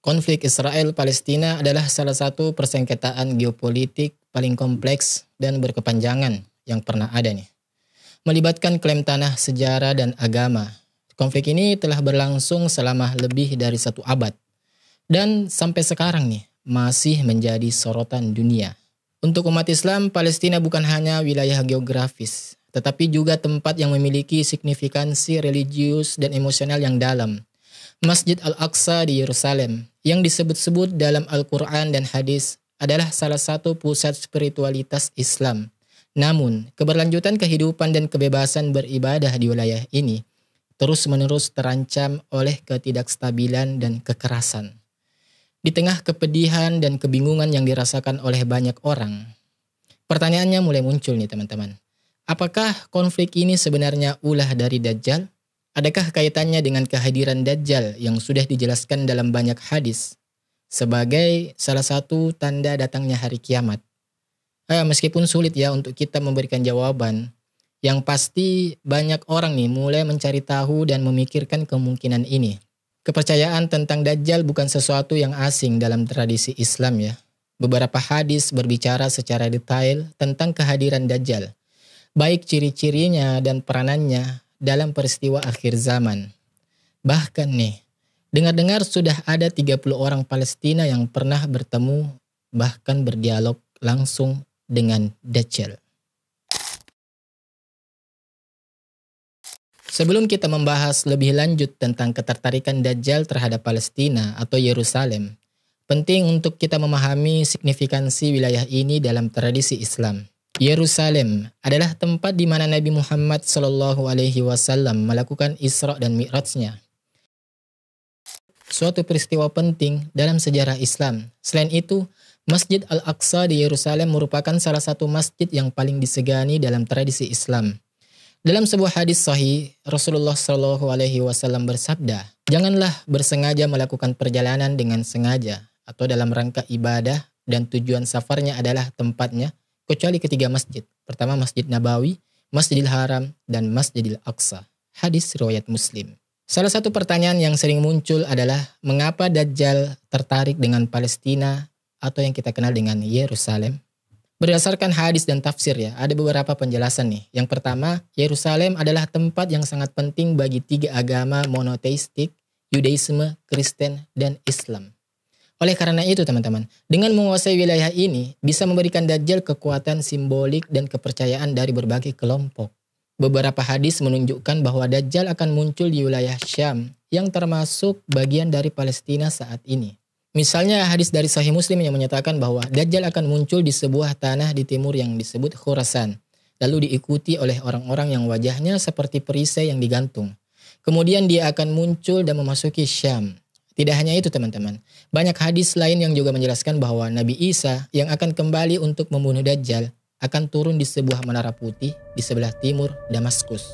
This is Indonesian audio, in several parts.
Konflik Israel-Palestina adalah salah satu persengketaan geopolitik paling kompleks dan berkepanjangan yang pernah ada nih. Melibatkan klaim tanah, sejarah, dan agama. Konflik ini telah berlangsung selama lebih dari 1 abad. Dan sampai sekarang nih, masih menjadi sorotan dunia. Untuk umat Islam, Palestina bukan hanya wilayah geografis, tetapi juga tempat yang memiliki signifikansi religius dan emosional yang dalam. Masjid Al-Aqsa di Yerusalem, yang disebut-sebut dalam Al-Quran dan hadis, adalah salah satu pusat spiritualitas Islam. Namun, keberlanjutan kehidupan dan kebebasan beribadah di wilayah ini terus-menerus terancam oleh ketidakstabilan dan kekerasan. Di tengah kepedihan dan kebingungan yang dirasakan oleh banyak orang, pertanyaannya mulai muncul nih teman-teman. Apakah konflik ini sebenarnya ulah dari Dajjal? Adakah kaitannya dengan kehadiran Dajjal yang sudah dijelaskan dalam banyak hadis sebagai salah satu tanda datangnya hari kiamat? Meskipun sulit ya untuk kita memberikan jawaban, yang pasti banyak orang nih mulai mencari tahu dan memikirkan kemungkinan ini. Kepercayaan tentang Dajjal bukan sesuatu yang asing dalam tradisi Islam ya. Beberapa hadis berbicara secara detail tentang kehadiran Dajjal, baik ciri-cirinya dan peranannya dalam peristiwa akhir zaman. Bahkan nih, dengar-dengar sudah ada 30 orang Palestina yang pernah bertemu bahkan berdialog langsung dengan Dajjal. Sebelum kita membahas lebih lanjut tentang ketertarikan Dajjal terhadap Palestina atau Yerusalem, penting untuk kita memahami signifikansi wilayah ini dalam tradisi Islam. Yerusalem adalah tempat di mana Nabi Muhammad SAW melakukan Isra dan Mi'rajnya. Suatu peristiwa penting dalam sejarah Islam. Selain itu, Masjid Al-Aqsa di Yerusalem merupakan salah satu masjid yang paling disegani dalam tradisi Islam. Dalam sebuah hadis sahih, Rasulullah SAW bersabda, "Janganlah bersengaja melakukan perjalanan dengan sengaja atau dalam rangka ibadah dan tujuan safarnya adalah tempatnya, kecuali ketiga masjid. Pertama Masjid Nabawi, Masjidil Haram, dan Masjidil Aqsa." Hadis riwayat Muslim. Salah satu pertanyaan yang sering muncul adalah mengapa Dajjal tertarik dengan Palestina atau yang kita kenal dengan Yerusalem? Berdasarkan hadis dan tafsir ya, ada beberapa penjelasan nih. Yang pertama, Yerusalem adalah tempat yang sangat penting bagi 3 agama monoteistik, Yudaisme, Kristen, dan Islam. Oleh karena itu teman-teman, dengan menguasai wilayah ini bisa memberikan Dajjal kekuatan simbolik dan kepercayaan dari berbagai kelompok. Beberapa hadis menunjukkan bahwa Dajjal akan muncul di wilayah Syam yang termasuk bagian dari Palestina saat ini. Misalnya hadis dari Sahih Muslim yang menyatakan bahwa Dajjal akan muncul di sebuah tanah di timur yang disebut Khurasan, lalu diikuti oleh orang-orang yang wajahnya seperti perisai yang digantung. Kemudian dia akan muncul dan memasuki Syam. Tidak hanya itu teman-teman, banyak hadis lain yang juga menjelaskan bahwa Nabi Isa yang akan kembali untuk membunuh Dajjal akan turun di sebuah menara putih di sebelah timur Damaskus.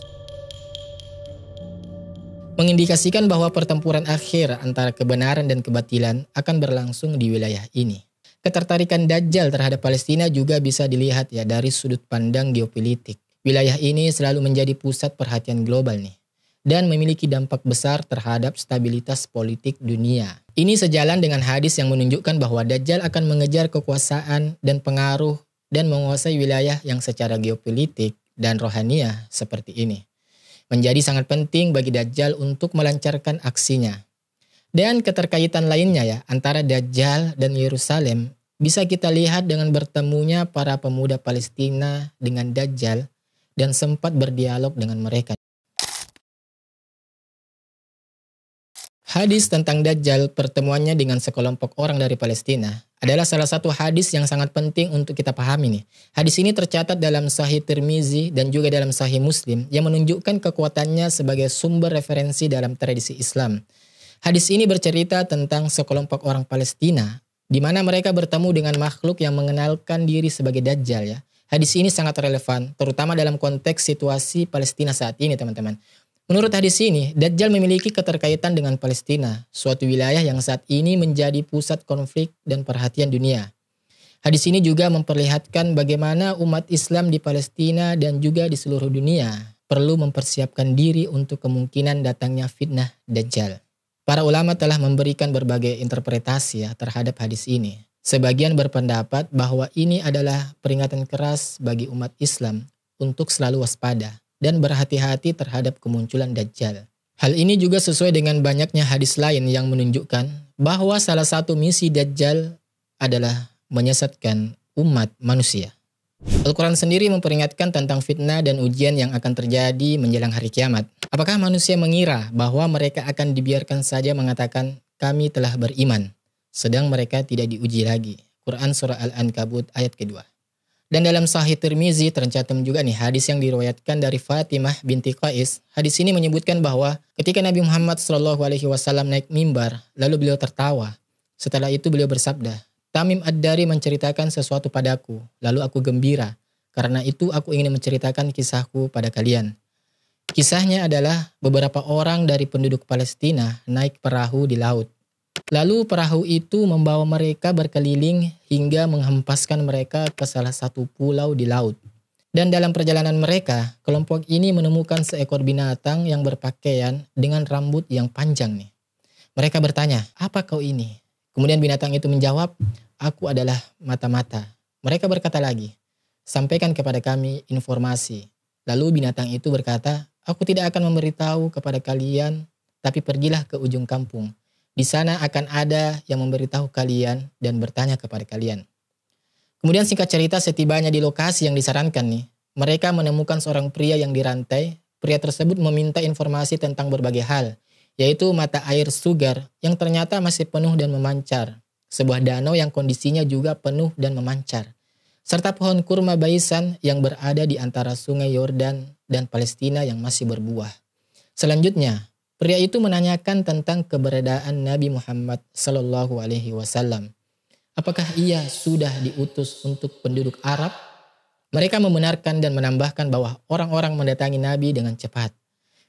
Mengindikasikan bahwa pertempuran akhir antara kebenaran dan kebatilan akan berlangsung di wilayah ini. Ketertarikan Dajjal terhadap Palestina juga bisa dilihat ya dari sudut pandang geopolitik. Wilayah ini selalu menjadi pusat perhatian global nih, dan memiliki dampak besar terhadap stabilitas politik dunia. Ini sejalan dengan hadis yang menunjukkan bahwa Dajjal akan mengejar kekuasaan dan pengaruh dan menguasai wilayah yang secara geopolitik dan rohaniah seperti ini. Menjadi sangat penting bagi Dajjal untuk melancarkan aksinya. Dan keterkaitan lainnya ya antara Dajjal dan Yerusalem bisa kita lihat dengan bertemunya para pemuda Palestina dengan Dajjal dan sempat berdialog dengan mereka. Hadis tentang Dajjal, pertemuannya dengan sekelompok orang dari Palestina, adalah salah satu hadis yang sangat penting untuk kita pahami nih. Hadis ini tercatat dalam Sahih Tirmizi dan juga dalam Sahih Muslim yang menunjukkan kekuatannya sebagai sumber referensi dalam tradisi Islam. Hadis ini bercerita tentang sekelompok orang Palestina, di mana mereka bertemu dengan makhluk yang mengenalkan diri sebagai Dajjal ya. Hadis ini sangat relevan, terutama dalam konteks situasi Palestina saat ini teman-teman. Menurut hadis ini, Dajjal memiliki keterkaitan dengan Palestina, suatu wilayah yang saat ini menjadi pusat konflik dan perhatian dunia. Hadis ini juga memperlihatkan bagaimana umat Islam di Palestina dan juga di seluruh dunia perlu mempersiapkan diri untuk kemungkinan datangnya fitnah Dajjal. Para ulama telah memberikan berbagai interpretasi ya terhadap hadis ini. Sebagian berpendapat bahwa ini adalah peringatan keras bagi umat Islam untuk selalu waspada dan berhati-hati terhadap kemunculan Dajjal. Hal ini juga sesuai dengan banyaknya hadis lain yang menunjukkan bahwa salah satu misi Dajjal adalah menyesatkan umat manusia. Al-Quran sendiri memperingatkan tentang fitnah dan ujian yang akan terjadi menjelang hari kiamat. Apakah manusia mengira bahwa mereka akan dibiarkan saja mengatakan kami telah beriman, sedang mereka tidak diuji lagi? Quran Surah Al-Ankabut ayat kedua. Dan dalam Sahih Tirmizi tercantum juga nih hadis yang diriwayatkan dari Fatimah binti Qais. Hadis ini menyebutkan bahwa ketika Nabi Muhammad SAW naik mimbar, lalu beliau tertawa. Setelah itu beliau bersabda, Tamim Ad-Dari menceritakan sesuatu padaku, lalu aku gembira. Karena itu aku ingin menceritakan kisahku pada kalian. Kisahnya adalah beberapa orang dari penduduk Palestina naik perahu di laut. Lalu perahu itu membawa mereka berkeliling hingga menghempaskan mereka ke salah satu pulau di laut. Dan dalam perjalanan mereka, kelompok ini menemukan seekor binatang yang berpakaian dengan rambut yang panjang nih. Mereka bertanya, apa kau ini? Kemudian binatang itu menjawab, aku adalah mata-mata. Mereka berkata lagi, sampaikan kepada kami informasi. Lalu binatang itu berkata, aku tidak akan memberitahu kepada kalian, tapi pergilah ke ujung kampung. Di sana akan ada yang memberitahu kalian dan bertanya kepada kalian. Kemudian singkat cerita setibanya di lokasi yang disarankan nih, mereka menemukan seorang pria yang dirantai. Pria tersebut meminta informasi tentang berbagai hal, yaitu mata air sugar yang ternyata masih penuh dan memancar. Sebuah danau yang kondisinya juga penuh dan memancar. Serta pohon kurma baisan yang berada di antara sungai Yordan dan Palestina yang masih berbuah. Selanjutnya, pria itu menanyakan tentang keberadaan Nabi Muhammad SAW. Apakah ia sudah diutus untuk penduduk Arab? Mereka membenarkan dan menambahkan bahwa orang-orang mendatangi Nabi dengan cepat.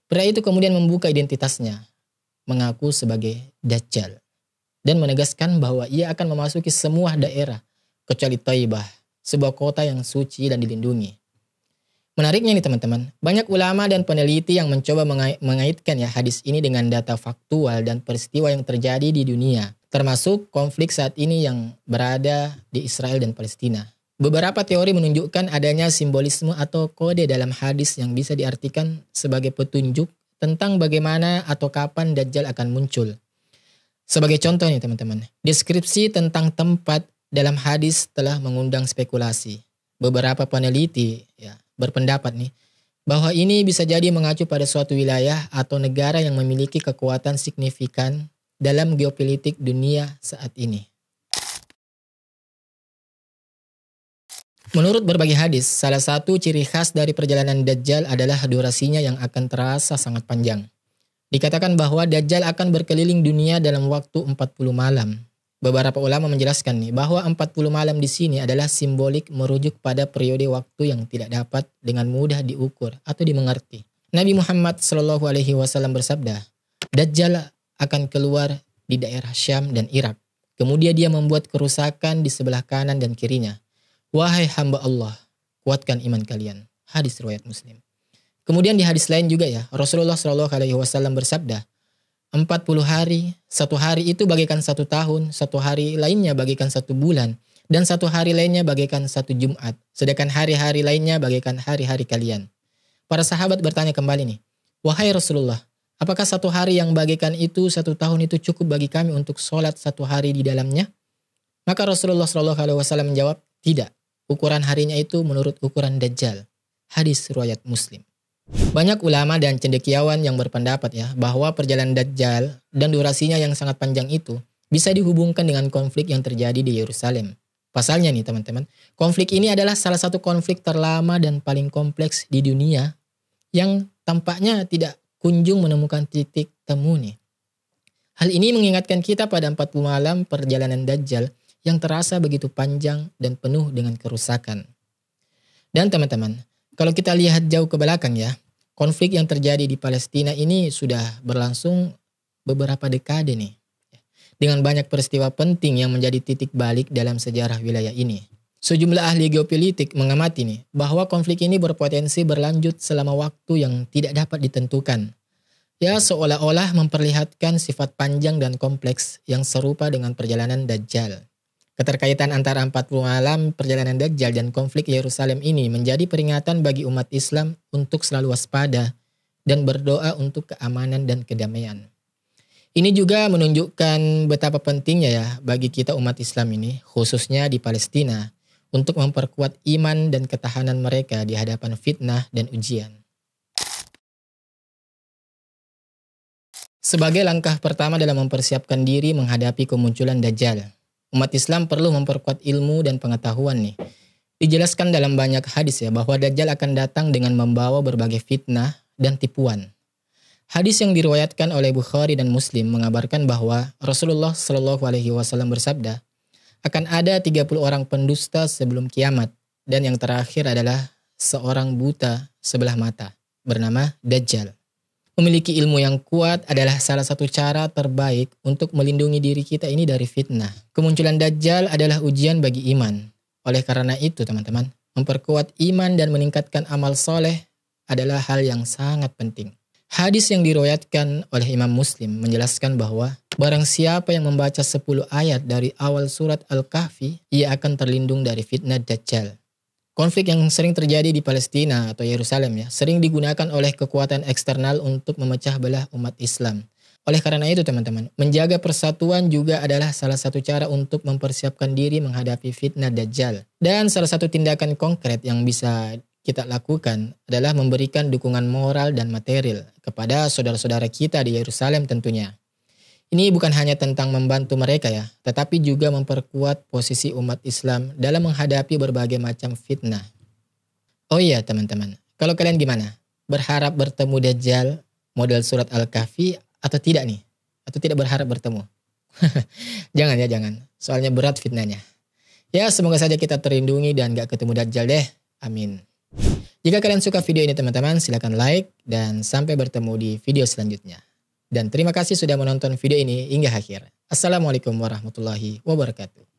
Pria itu kemudian membuka identitasnya, mengaku sebagai Dajjal, dan menegaskan bahwa ia akan memasuki semua daerah, kecuali Taibah, sebuah kota yang suci dan dilindungi. Menariknya nih teman-teman, banyak ulama dan peneliti yang mencoba mengaitkan ya hadis ini dengan data faktual dan peristiwa yang terjadi di dunia, termasuk konflik saat ini yang berada di Israel dan Palestina. Beberapa teori menunjukkan adanya simbolisme atau kode dalam hadis yang bisa diartikan sebagai petunjuk tentang bagaimana atau kapan Dajjal akan muncul. Sebagai contoh nih teman-teman, deskripsi tentang tempat dalam hadis telah mengundang spekulasi. Beberapa peneliti berpendapat nih bahwa ini bisa jadi mengacu pada suatu wilayah atau negara yang memiliki kekuatan signifikan dalam geopolitik dunia saat ini. Menurut berbagai hadis, salah satu ciri khas dari perjalanan Dajjal adalah durasinya yang akan terasa sangat panjang. Dikatakan bahwa Dajjal akan berkeliling dunia dalam waktu 40 malam. Beberapa ulama menjelaskan nih bahwa 40 malam di sini adalah simbolik merujuk pada periode waktu yang tidak dapat dengan mudah diukur atau dimengerti. Nabi Muhammad SAW bersabda, Dajjal akan keluar di daerah Syam dan Irak. Kemudian dia membuat kerusakan di sebelah kanan dan kirinya. Wahai hamba Allah, kuatkan iman kalian. Hadis riwayat Muslim. Kemudian di hadis lain juga ya, Rasulullah SAW bersabda, 40 hari, satu hari itu bagikan 1 tahun, satu hari lainnya bagikan 1 bulan, dan satu hari lainnya bagikan 1 Jumat, sedangkan hari-hari lainnya bagikan hari-hari kalian. Para sahabat bertanya kembali nih, wahai Rasulullah, apakah 1 hari yang bagikan itu 1 tahun itu cukup bagi kami untuk sholat 1 hari di dalamnya? Maka Rasulullah SAW menjawab, tidak, ukuran harinya itu menurut ukuran Dajjal. Hadis riwayat Muslim. Banyak ulama dan cendekiawan yang berpendapat ya bahwa perjalanan Dajjal dan durasinya yang sangat panjang itu bisa dihubungkan dengan konflik yang terjadi di Yerusalem. Pasalnya nih teman-teman, konflik ini adalah salah satu konflik terlama dan paling kompleks di dunia yang tampaknya tidak kunjung menemukan titik temu nih. Hal ini mengingatkan kita pada 40 malam perjalanan Dajjal yang terasa begitu panjang dan penuh dengan kerusakan. Dan teman-teman, kalau kita lihat jauh ke belakang ya, konflik yang terjadi di Palestina ini sudah berlangsung beberapa dekade nih. Dengan banyak peristiwa penting yang menjadi titik balik dalam sejarah wilayah ini. Sejumlah ahli geopolitik mengamati nih bahwa konflik ini berpotensi berlanjut selama waktu yang tidak dapat ditentukan. Ya, seolah-olah memperlihatkan sifat panjang dan kompleks yang serupa dengan perjalanan Dajjal. Keterkaitan antara 40 malam perjalanan Dajjal dan konflik Yerusalem ini menjadi peringatan bagi umat Islam untuk selalu waspada dan berdoa untuk keamanan dan kedamaian. Ini juga menunjukkan betapa pentingnya ya bagi kita umat Islam ini, khususnya di Palestina, untuk memperkuat iman dan ketahanan mereka di hadapan fitnah dan ujian. Sebagai langkah pertama dalam mempersiapkan diri menghadapi kemunculan Dajjal, umat Islam perlu memperkuat ilmu dan pengetahuan nih. Dijelaskan dalam banyak hadis ya bahwa Dajjal akan datang dengan membawa berbagai fitnah dan tipuan. Hadis yang diriwayatkan oleh Bukhari dan Muslim mengabarkan bahwa Rasulullah Shallallahu Alaihi Wasallam bersabda, akan ada 30 orang pendusta sebelum kiamat dan yang terakhir adalah seorang buta sebelah mata bernama Dajjal. Memiliki ilmu yang kuat adalah salah satu cara terbaik untuk melindungi diri kita ini dari fitnah. Kemunculan Dajjal adalah ujian bagi iman. Oleh karena itu teman-teman, memperkuat iman dan meningkatkan amal soleh adalah hal yang sangat penting. Hadis yang diriwayatkan oleh Imam Muslim menjelaskan bahwa barang siapa yang membaca 10 ayat dari awal surat Al-Kahfi, ia akan terlindung dari fitnah Dajjal. Konflik yang sering terjadi di Palestina atau Yerusalem ya, sering digunakan oleh kekuatan eksternal untuk memecah belah umat Islam. Oleh karena itu teman-teman, menjaga persatuan juga adalah salah satu cara untuk mempersiapkan diri menghadapi fitnah Dajjal. Dan salah satu tindakan konkret yang bisa kita lakukan adalah memberikan dukungan moral dan material kepada saudara-saudara kita di Yerusalem tentunya. Ini bukan hanya tentang membantu mereka ya, tetapi juga memperkuat posisi umat Islam dalam menghadapi berbagai macam fitnah. Oh iya teman-teman, kalau kalian gimana? Berharap bertemu Dajjal model surat Al-Kahfi atau tidak nih? Atau tidak berharap bertemu? Jangan ya, jangan. Soalnya berat fitnahnya. Ya, semoga saja kita terlindungi dan gak ketemu Dajjal deh. Amin. Jika kalian suka video ini teman-teman, silakan like dan sampai bertemu di video selanjutnya. Dan terima kasih sudah menonton video ini hingga akhir. Assalamualaikum warahmatullahi wabarakatuh.